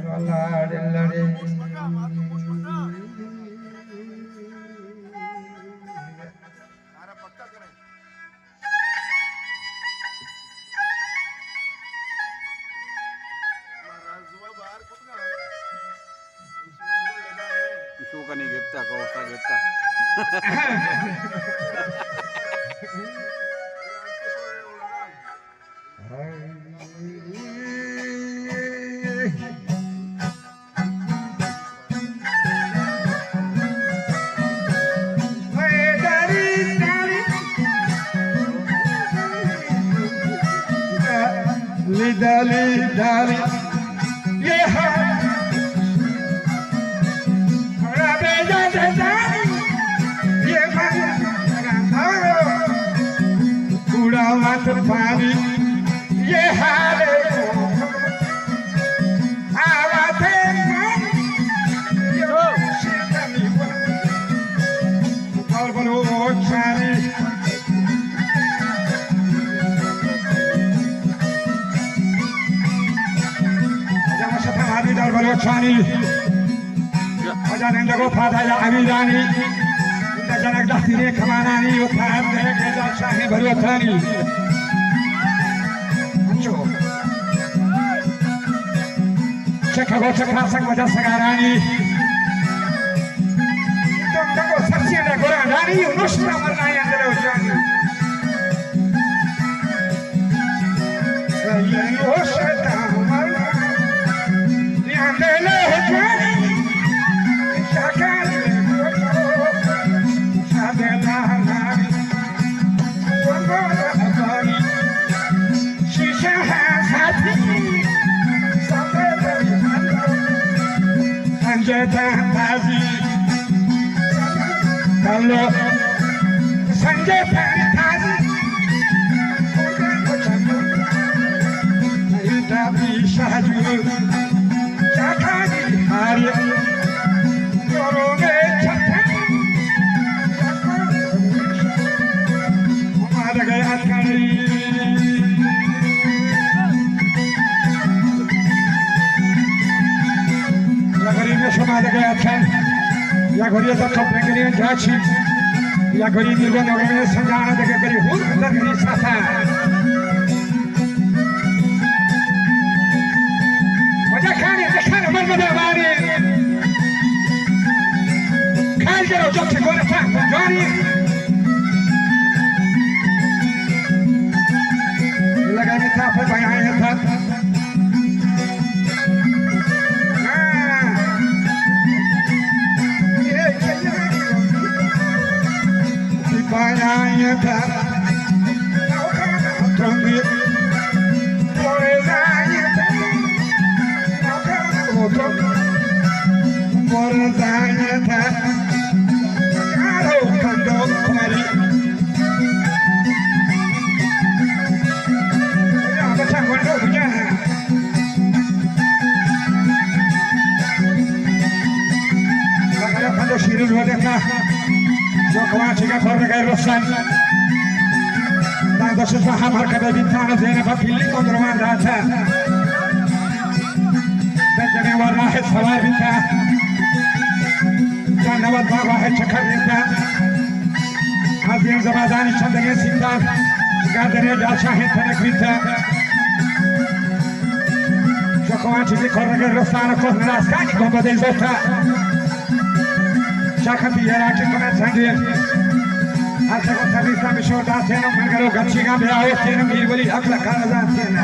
લડે Suka ni Gipta, kau usah Gipta. Dali, yeah. Pani, yeah, Chani, Wajan go Padaya Amirani, the Janagdaki Kamanani, you have the Shahi Barutani. Chicago Chakasak was a Sagarani. Don't go Saxia Gorani, you know, Shamanai and the Ocean. You shut down. Sanjay Panitazi, Shahadu, Chakadi, Maria, Yorone, Chakadi, Yagoria da Compagnia Dachi, Yagori Nigano Sangana de Gagari, who is Sata? What I can't remember the money. Can't get a job to go to town, Johnny. Like I top of my eye. Banayata, Tongi, Morazayata, Morazayata, Karo Kando Mari. Shirin Wadaka. Jokowaciga korrega Rossan dando su hamar kada bintana Zeynep Pilli kondurmandata Benjamin Warrahet Savar binta Jannawat Wahed Chakar binta Azim Zabadani Chandage Sinta Gardene Jalshahin Tanek binta Jokowaciga korrega Rossan kornaskani gombade zota Shakati Yaraki Konatsangir Asako Tabisa Mishoda Teno Magaro Gachiga Beao Teno Mirvali Akla Karazatina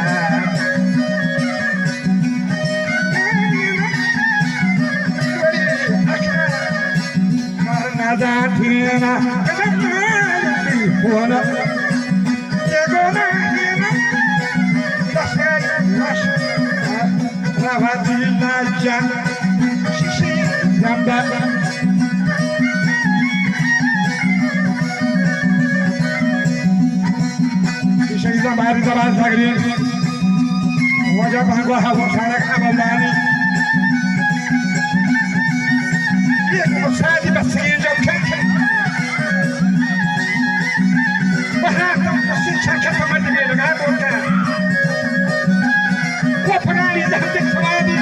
Marnazatina Wana Yagona Ravadina Jan Shishi Zamba Bahari Zaman Sagri, Wajah Bangwa Hawa Sarak Abandani. Ye Musadi Basir Jokhe. Bahar Tom Basir Chakha Pamad Ge Laga Bolta. Wo Pagani Zahte Samadi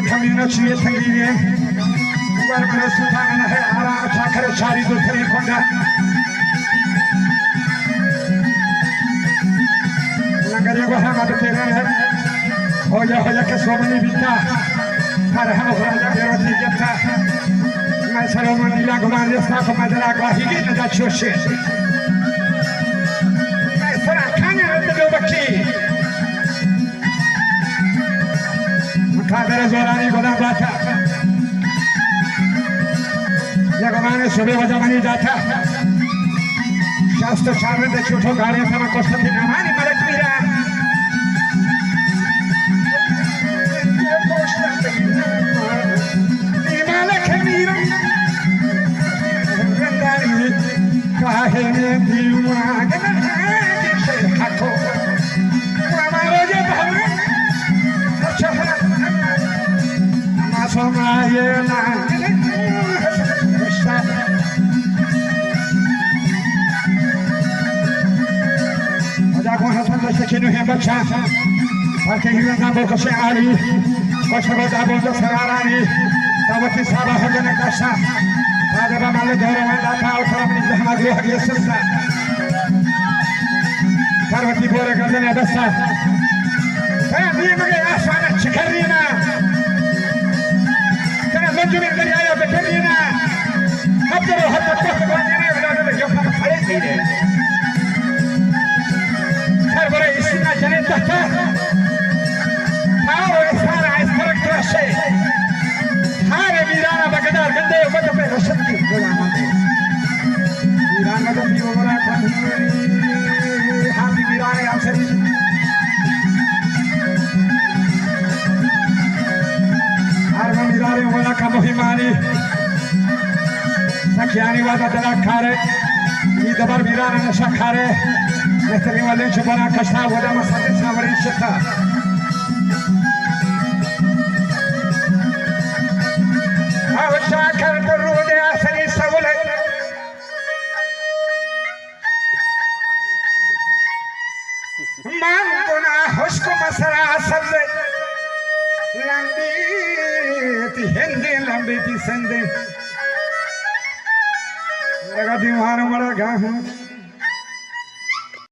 camino ci tangire guarda sultana hai ara acha kare chari dusre konda lagare go hamad tere hoya ke somani bita har hamo raja beroti getta mai saromani la gomare sta ko madra ko higi na choshe mai sara kanya do bakki Kadere zorani goda bata Yagomane sobe wajamani jata Shasta charme de chuto gare tama kostati namani malakmira Malakmira Rendani kahene dilwa gana shayhato Wamaro je bahre Chahra Somayela Oda con Hasan da Shekinu Hembacha Parke Hirana Bokashe Ali Koshaba da Bondo Sararani Tawati Saba Hagana Kasha Adaba Male Dora Wanda Ka Uttaramani Zahmagru Hagisasa Parvati Bora Gandana Dasa Kaya Mage Asana Chikarina Lajju mein dari aaya beterina habdaro hatta kohane wala le yofa khare thire har bare isna jane tahta aur sara is karakter shay hare mirana bagdar gande wada pe rashati gulama mirana da bi wala khani habi mirana amsari mirare wala kamohimani sakiani wada dala khare ni dabar mirare nasha khare mehtari wale chubana kashta wada masate samari shita awsha kar durude asari savule man guna husko masara sabbe lambi Hindi lambi ti sende, lagati mara mara gahan.